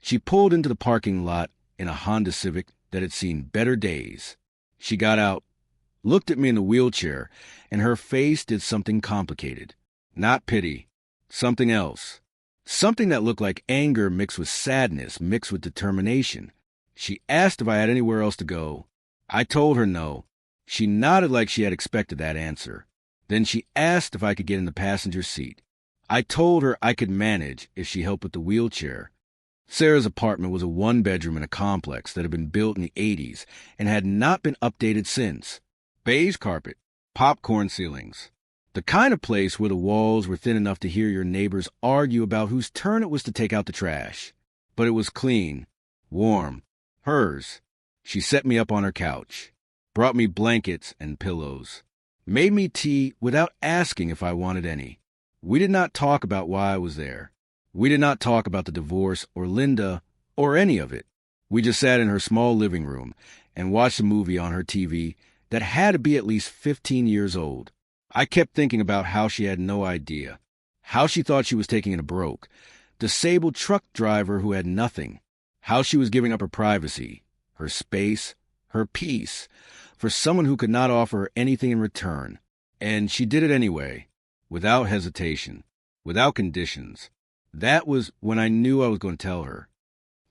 she pulled into the parking lot in a Honda Civic that had seen better days. She got out, looked at me in the wheelchair, and her face did something complicated. Not pity. Something else. Something that looked like anger mixed with sadness, mixed with determination. She asked if I had anywhere else to go. I told her no. She nodded like she had expected that answer. Then she asked if I could get in the passenger seat. I told her I could manage if she helped with the wheelchair. Sarah's apartment was a one-bedroom in a complex that had been built in the 80s and had not been updated since. Beige carpet, popcorn ceilings. The kind of place where the walls were thin enough to hear your neighbors argue about whose turn it was to take out the trash. But it was clean, warm, hers. She set me up on her couch, brought me blankets and pillows, made me tea without asking if I wanted any. We did not talk about why I was there. We did not talk about the divorce or Linda or any of it. We just sat in her small living room and watched a movie on her TV that had to be at least 15 years old. I kept thinking about how she had no idea, how she thought she was taking in a broke, disabled truck driver who had nothing, how she was giving up her privacy, her space, her peace, for someone who could not offer her anything in return. And she did it anyway, without hesitation, without conditions. That was when I knew I was going to tell her.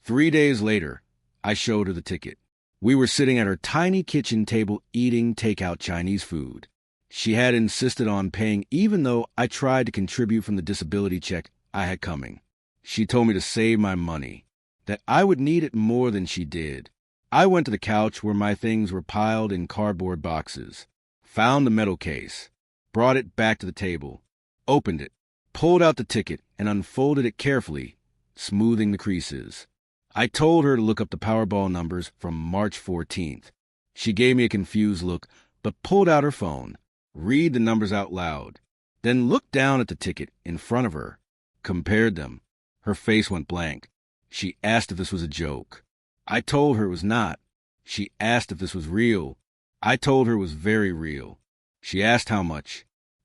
3 days later, I showed her the ticket. We were sitting at her tiny kitchen table eating takeout Chinese food. She had insisted on paying even though I tried to contribute from the disability check I had coming. She told me to save my money, that I would need it more than she did. I went to the couch where my things were piled in cardboard boxes, found the metal case, brought it back to the table, opened it, pulled out the ticket, and unfolded it carefully, smoothing the creases. I told her to look up the Powerball numbers from March 14th. She gave me a confused look, but pulled out her phone, read the numbers out loud, then looked down at the ticket in front of her, compared them. Her face went blank. She asked if this was a joke. I told her it was not. She asked if this was real. I told her it was very real. She asked how much.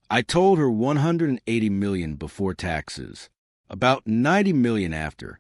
I told her $180 million before taxes, about $90 million after.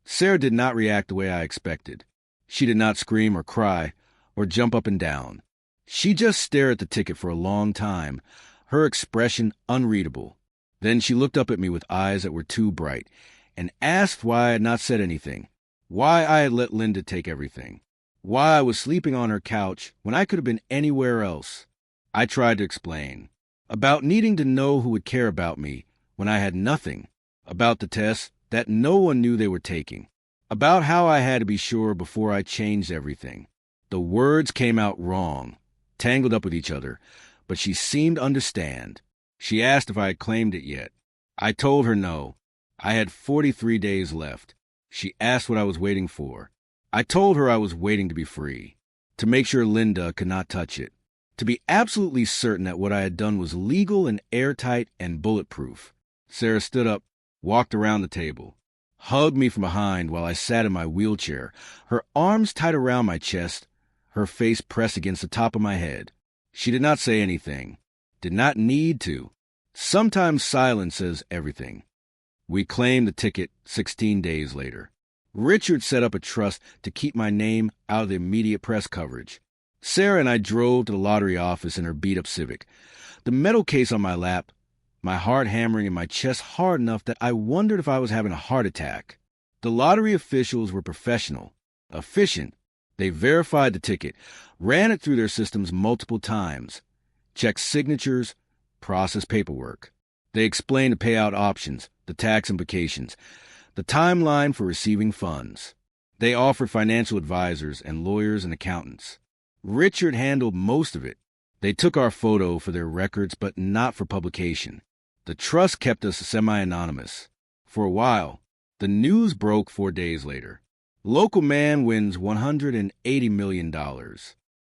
Sarah did not react the way I expected. She did not scream or cry or jump up and down. She just stared at the ticket for a long time, her expression unreadable. Then she looked up at me with eyes that were too bright and asked why I had not said anything, why I had let Linda take everything, why I was sleeping on her couch when I could have been anywhere else. I tried to explain. About needing to know who would care about me when I had nothing, about the tests that no one knew they were taking, about how I had to be sure before I changed everything. The words came out wrong, tangled up with each other, but she seemed to understand. She asked if I had claimed it yet. I told her no. I had 43 days left. She asked what I was waiting for. I told her I was waiting to be free, to make sure Linda could not touch it, to be absolutely certain that what I had done was legal and airtight and bulletproof. Sarah stood up, walked around the table, hugged me from behind while I sat in my wheelchair, her arms tight around my chest, her face pressed against the top of my head. She did not say anything, did not need to. Sometimes silence says everything. We claimed the ticket 16 days later. Richard set up a trust to keep my name out of the immediate press coverage. Sarah and I drove to the lottery office in her beat-up Civic, the metal case on my lap, my heart hammering in my chest hard enough that I wondered if I was having a heart attack. The lottery officials were professional, efficient. They verified the ticket, ran it through their systems multiple times, checked signatures, processed paperwork. They explained the payout options, the tax implications, the timeline for receiving funds. They offered financial advisors and lawyers and accountants. Richard handled most of it. They took our photo for their records, but not for publication. The trust kept us semi-anonymous. For a while, the news broke 4 days later. Local man wins $180 million.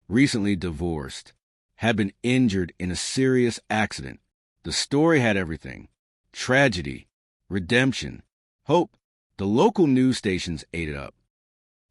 Recently divorced. Had been injured in a serious accident. The story had everything. Tragedy, redemption, hope. The local news stations ate it up.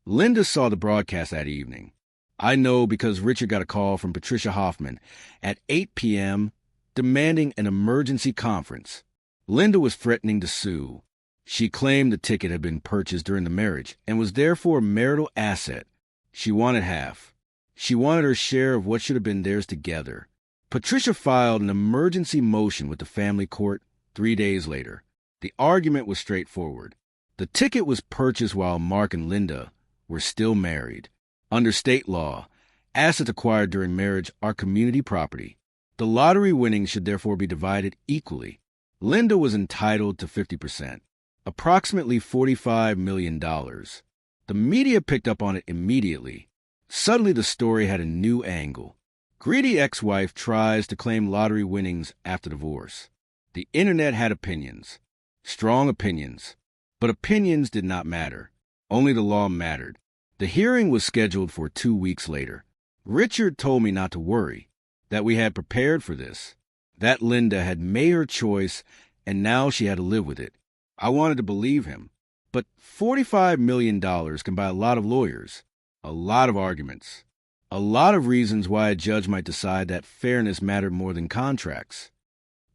Linda saw the broadcast that evening. I know because Richard got a call from Patricia Hoffman at 8 p.m. demanding an emergency conference. Linda was threatening to sue. She claimed the ticket had been purchased during the marriage and was therefore a marital asset. She wanted half. She wanted her share of what should have been theirs together. Patricia filed an emergency motion with the family court 3 days later. The argument was straightforward. The ticket was purchased while Mark and Linda were still married. Under state law, assets acquired during marriage are community property. The lottery winnings should therefore be divided equally. Linda was entitled to 50%, approximately $45 million. The media picked up on it immediately. Suddenly the story had a new angle. Greedy ex-wife tries to claim lottery winnings after divorce. The internet had opinions, strong opinions, but opinions did not matter. Only the law mattered. The hearing was scheduled for 2 weeks later. Richard told me not to worry, that we had prepared for this, that Linda had made her choice and now she had to live with it. I wanted to believe him, but $45 million can buy a lot of lawyers, a lot of arguments, a lot of reasons why a judge might decide that fairness mattered more than contracts.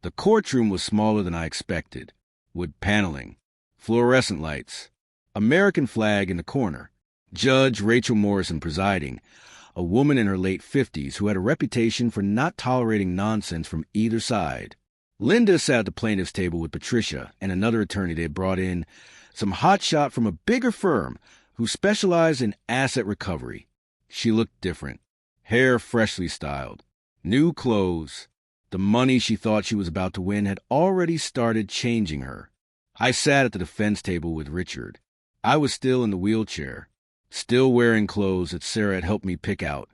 The courtroom was smaller than I expected, wood paneling, fluorescent lights, American flag in the corner, Judge Rachel Morrison presiding, a woman in her late 50s who had a reputation for not tolerating nonsense from either side. Linda sat at the plaintiff's table with Patricia and another attorney they had brought in, some hotshot from a bigger firm who specialized in asset recovery. She looked different, hair freshly styled, new clothes. The money she thought she was about to win had already started changing her. I sat at the defense table with Richard. I was still in the wheelchair, still wearing clothes that Sarah had helped me pick out,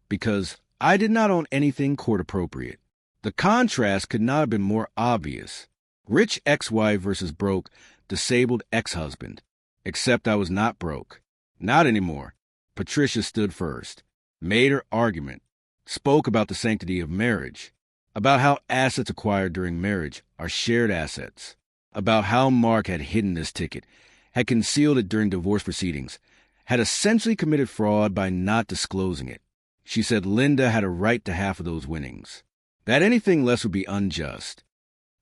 because I did not own anything court-appropriate. The contrast could not have been more obvious. Rich ex-wife versus broke, disabled ex-husband. Except I was not broke. Not anymore. Patricia stood first, made her argument, spoke about the sanctity of marriage, about how assets acquired during marriage are shared assets, about how Mark had hidden this ticket, had concealed it during divorce proceedings, had essentially committed fraud by not disclosing it. She said Linda had a right to half of those winnings, that anything less would be unjust.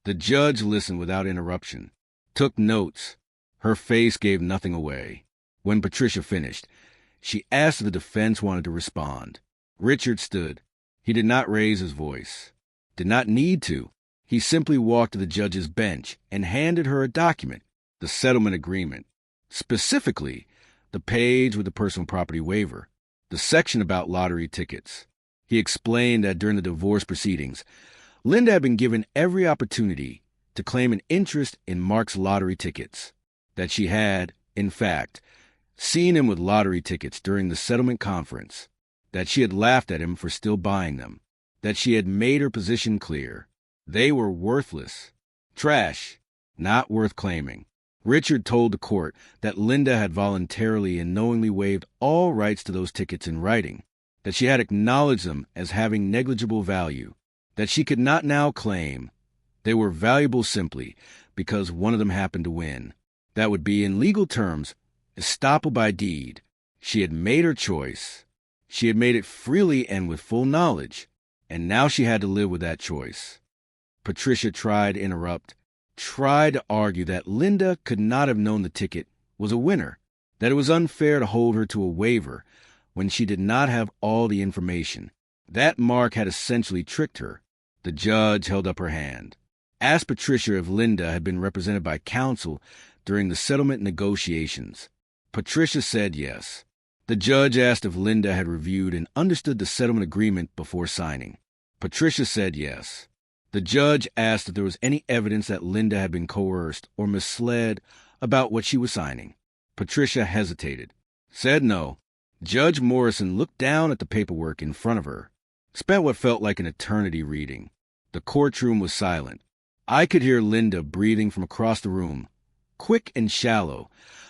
The judge listened without interruption, took notes. Her face gave nothing away. When Patricia finished, she asked if the defense wanted to respond. Richard stood. He did not raise his voice, did not need to. He simply walked to the judge's bench and handed her a document, the settlement agreement, specifically the page with the personal property waiver, the section about lottery tickets. He explained that during the divorce proceedings, Linda had been given every opportunity to claim an interest in Mark's lottery tickets, that she had, in fact, seen him with lottery tickets during the settlement conference, that she had laughed at him for still buying them, that she had made her position clear. They were worthless. Trash. Not worth claiming. Richard told the court that Linda had voluntarily and knowingly waived all rights to those tickets in writing, that she had acknowledged them as having negligible value, that she could not now claim they were valuable simply because one of them happened to win. That would be, in legal terms, estoppel by deed. She had made her choice. She had made it freely and with full knowledge, and now she had to live with that choice. Patricia tried to interrupt, tried to argue that Linda could not have known the ticket was a winner, that it was unfair to hold her to a waiver when she did not have all the information, that Mark had essentially tricked her. The judge held up her hand, asked Patricia if Linda had been represented by counsel during the settlement negotiations. Patricia said yes. The judge asked if Linda had reviewed and understood the settlement agreement before signing. Patricia said yes. The judge asked if there was any evidence that Linda had been coerced or misled about what she was signing. Patricia hesitated, said no. Judge Morrison looked down at the paperwork in front of her, spent what felt like an eternity reading. The courtroom was silent. I could hear Linda breathing from across the room, quick and shallow,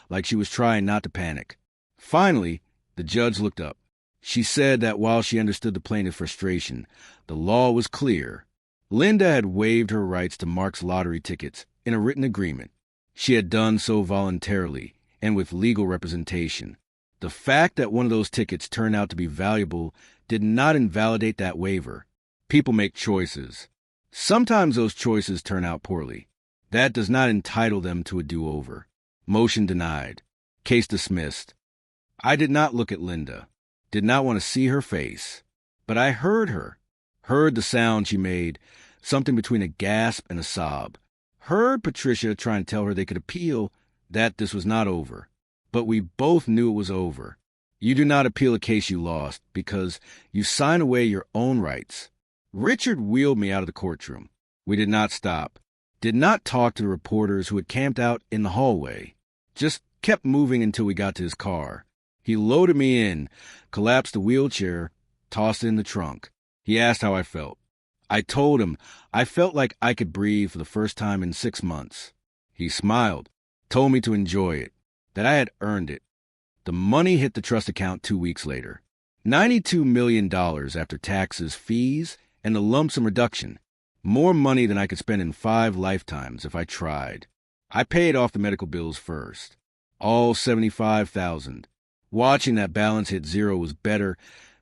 like she was trying not to panic. Finally, the judge looked up. She said that while she understood the plaintiff's frustration, the law was clear. Linda had waived her rights to Mark's lottery tickets in a written agreement. She had done so voluntarily and with legal representation. The fact that one of those tickets turned out to be valuable did not invalidate that waiver. People make choices. Sometimes those choices turn out poorly. That does not entitle them to a do-over. Motion denied. Case dismissed. I did not look at Linda, did not want to see her face, but I heard her, heard the sound she made, something between a gasp and a sob, heard Patricia trying to tell her they could appeal, that this was not over. But we both knew it was over. You do not appeal a case you lost because you sign away your own rights. Richard wheeled me out of the courtroom. We did not stop, did not talk to the reporters who had camped out in the hallway, just kept moving until we got to his car. He loaded me in, collapsed the wheelchair, tossed it in the trunk. He asked how I felt. I told him I felt like I could breathe for the first time in 6 months. He smiled, told me to enjoy it, that I had earned it. The money hit the trust account 2 weeks later. $92 million after taxes, fees, and the lump sum reduction. More money than I could spend in 5 lifetimes if I tried. I paid off the medical bills first. All $75,000. Watching that balance hit zero was better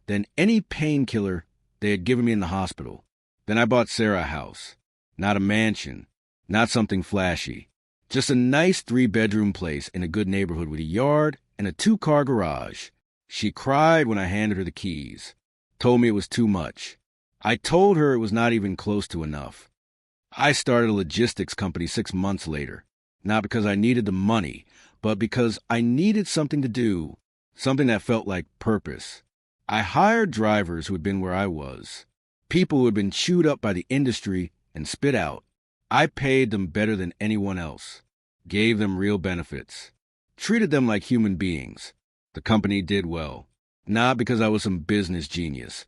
than any painkiller they had given me in the hospital. Then I bought Sarah a house. Not a mansion. Not something flashy. Just a nice 3-bedroom place in a good neighborhood with a yard and a 2-car garage. She cried when I handed her the keys. Told me it was too much. I told her it was not even close to enough. I started a logistics company 6 months later. Not because I needed the money, but because I needed something to do. Something that felt like purpose. I hired drivers who had been where I was. People who had been chewed up by the industry and spit out. I paid them better than anyone else. Gave them real benefits. Treated them like human beings. The company did well. Not because I was some business genius,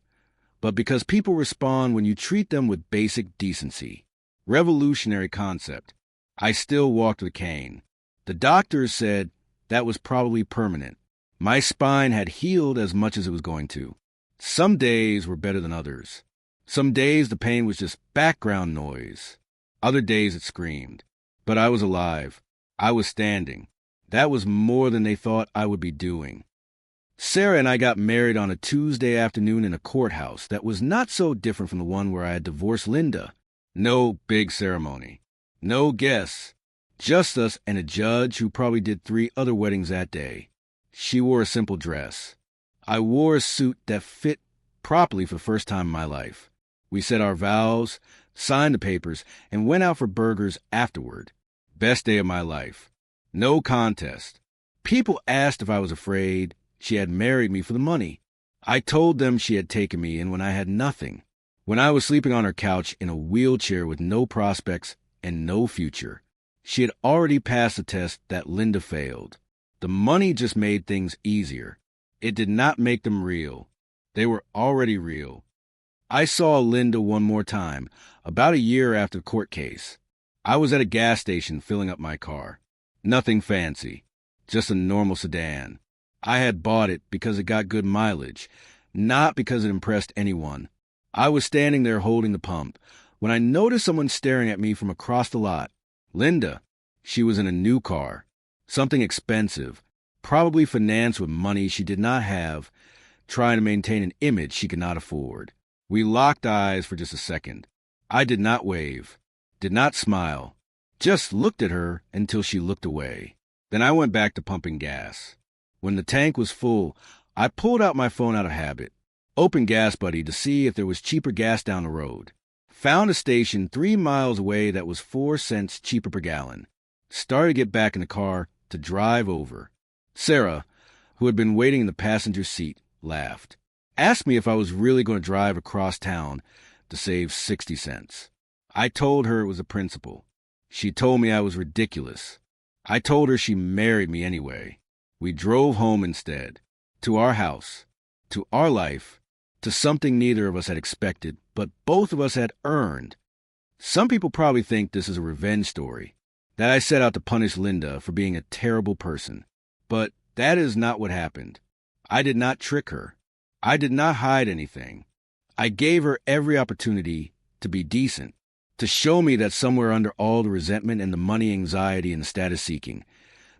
but because people respond when you treat them with basic decency. Revolutionary concept. I still walked with a cane. The doctors said that was probably permanent. My spine had healed as much as it was going to. Some days were better than others. Some days the pain was just background noise. Other days it screamed. But I was alive. I was standing. That was more than they thought I would be doing. Sarah and I got married on a Tuesday afternoon in a courthouse that was not so different from the one where I had divorced Linda. No big ceremony. No guests. Just us and a judge who probably did 3 other weddings that day. She wore a simple dress. I wore a suit that fit properly for the first time in my life. We said our vows, signed the papers, and went out for burgers afterward. Best day of my life. No contest. People asked if I was afraid she had married me for the money. I told them she had taken me in when I had nothing. When I was sleeping on her couch in a wheelchair with no prospects and no future. She had already passed the test that Linda failed. The money just made things easier. It did not make them real. They were already real. I saw Linda one more time, about a year after the court case. I was at a gas station filling up my car. Nothing fancy, just a normal sedan. I had bought it because it got good mileage, not because it impressed anyone. I was standing there holding the pump when I noticed someone staring at me from across the lot. Linda. She was in a new car, something expensive, probably financed with money she did not have, trying to maintain an image she could not afford. We locked eyes for just a second. I did not wave, did not smile, just looked at her until she looked away. Then I went back to pumping gas. When the tank was full, I pulled out my phone out of habit, opened Gas Buddy to see if there was cheaper gas down the road. Found a station 3 miles away that was 4 cents cheaper per gallon. Started to get back in the car to drive over. Sarah, who had been waiting in the passenger seat, laughed. Asked me if I was really going to drive across town to save 60 cents. I told her it was a principle. She told me I was ridiculous. I told her she married me anyway. We drove home instead, to our house, to our life, to something neither of us had expected, but both of us had earned. Some people probably think this is a revenge story, that I set out to punish Linda for being a terrible person. But that is not what happened. I did not trick her. I did not hide anything. I gave her every opportunity to be decent, to show me that somewhere under all the resentment and the money anxiety and the status seeking,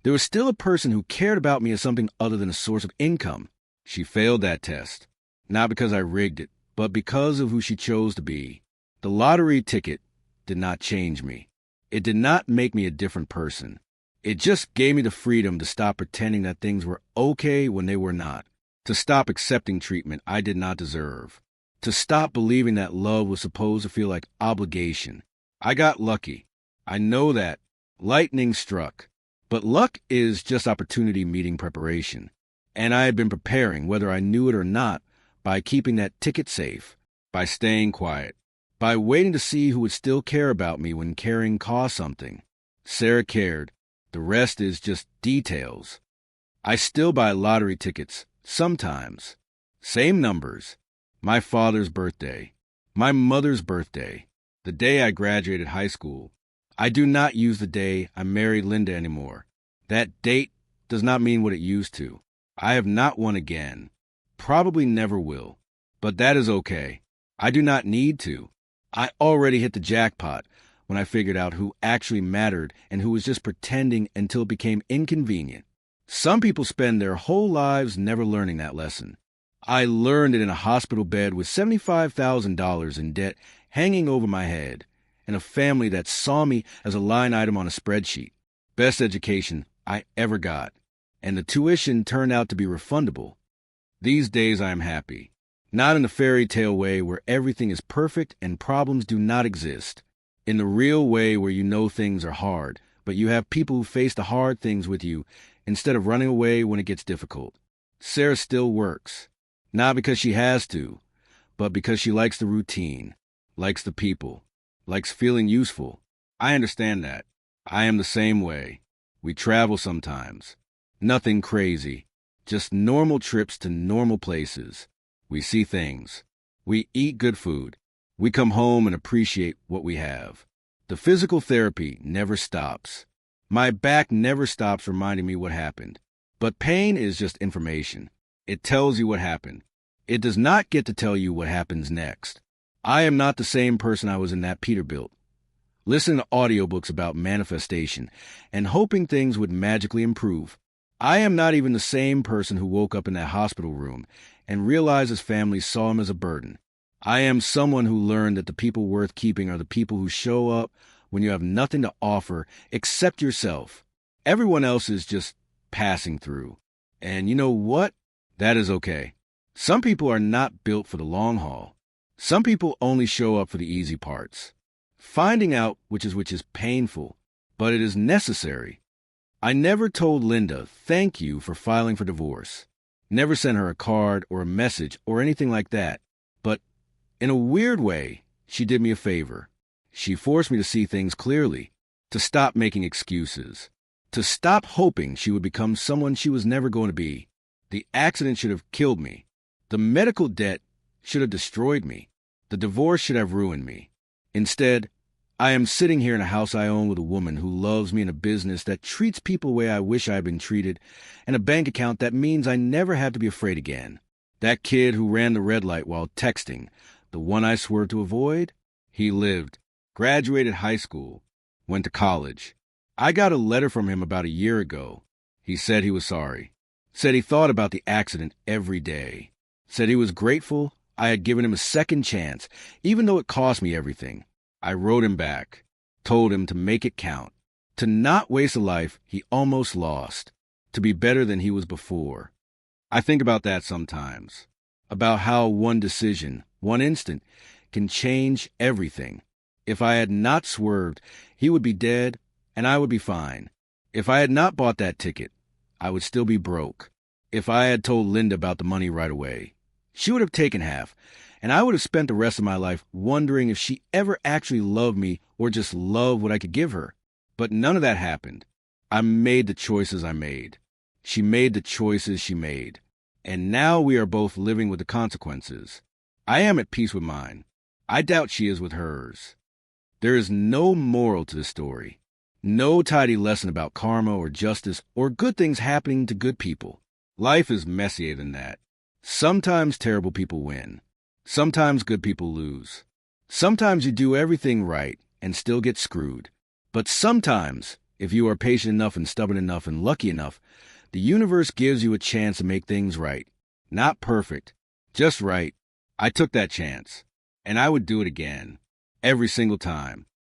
there was still a person who cared about me as something other than a source of income. She failed that test, not because I rigged it, but because of who she chose to be. The lottery ticket did not change me. It did not make me a different person. It just gave me the freedom to stop pretending that things were okay when they were not, to stop accepting treatment I did not deserve, to stop believing that love was supposed to feel like obligation. I got lucky. I know that. Lightning struck. But luck is just opportunity meeting preparation. And I had been preparing, whether I knew it or not, by keeping that ticket safe, by staying quiet, by waiting to see who would still care about me when caring cost something. Sarah cared. The rest is just details. I still buy lottery tickets, sometimes. Same numbers. My father's birthday. My mother's birthday. The day I graduated high school. I do not use the day I married Linda anymore. That date does not mean what it used to. I have not won again. Probably never will. But that is okay. I do not need to. I already hit the jackpot when I figured out who actually mattered and who was just pretending until it became inconvenient. Some people spend their whole lives never learning that lesson. I learned it in a hospital bed with $75,000 in debt hanging over my head, and a family that saw me as a line item on a spreadsheet. Best education I ever got, and the tuition turned out to be refundable. These days I am happy. Not in the fairy tale way where everything is perfect and problems do not exist. In the real way where you know things are hard, but you have people who face the hard things with you instead of running away when it gets difficult. Sarah still works. Not because she has to, but because she likes the routine, likes the people, likes feeling useful. I understand that. I am the same way. We travel sometimes. Nothing crazy. Just normal trips to normal places. We see things. We eat good food. We come home and appreciate what we have. The physical therapy never stops. My back never stops reminding me what happened. But pain is just information. It tells you what happened. It does not get to tell you what happens next. I am not the same person I was in that Peterbilt, listening to audiobooks about manifestation and hoping things would magically improve. I am not even the same person who woke up in that hospital room and realized his family saw him as a burden. I am someone who learned that the people worth keeping are the people who show up when you have nothing to offer except yourself. Everyone else is just passing through. And you know what? That is okay. Some people are not built for the long haul. Some people only show up for the easy parts. Finding out which is painful, but it is necessary. I never told Linda thank you for filing for divorce. Never sent her a card or a message or anything like that. But in a weird way, she did me a favor. She forced me to see things clearly, to stop making excuses, To stop hoping she would become someone she was never going to be. The accident should have killed me. The medical debt should have destroyed me. The divorce should have ruined me. Instead, I am sitting here in a house I own with a woman who loves me, in a business that treats people the way I wish I had been treated, and a bank account that means I never have to be afraid again. That kid who ran the red light while texting, the one I swerved to avoid, he lived, graduated high school, went to college. I got a letter from him about a year ago. He said he was sorry. Said he thought about the accident every day. Said he was grateful I had given him a second chance, even though it cost me everything. I wrote him back, told him to make it count, to not waste a life he almost lost, to be better than he was before. I think about that sometimes, about how one decision, one instant, can change everything. If I had not swerved, he would be dead and I would be fine. If I had not bought that ticket, I would still be broke. If I had told Linda about the money right away, she would have taken half, and I would have spent the rest of my life wondering if she ever actually loved me or just loved what I could give her. But none of that happened. I made the choices I made. She made the choices she made. And now we are both living with the consequences. I am at peace with mine. I doubt she is with hers. There is no moral to the story. No tidy lesson about karma or justice or good things happening to good people. Life is messier than that. Sometimes terrible people win. Sometimes good people lose. Sometimes you do everything right and still get screwed. But sometimes, if you are patient enough and stubborn enough and lucky enough, the universe gives you a chance to make things right. Not perfect, just right. I took that chance, and I would do it again, every single time.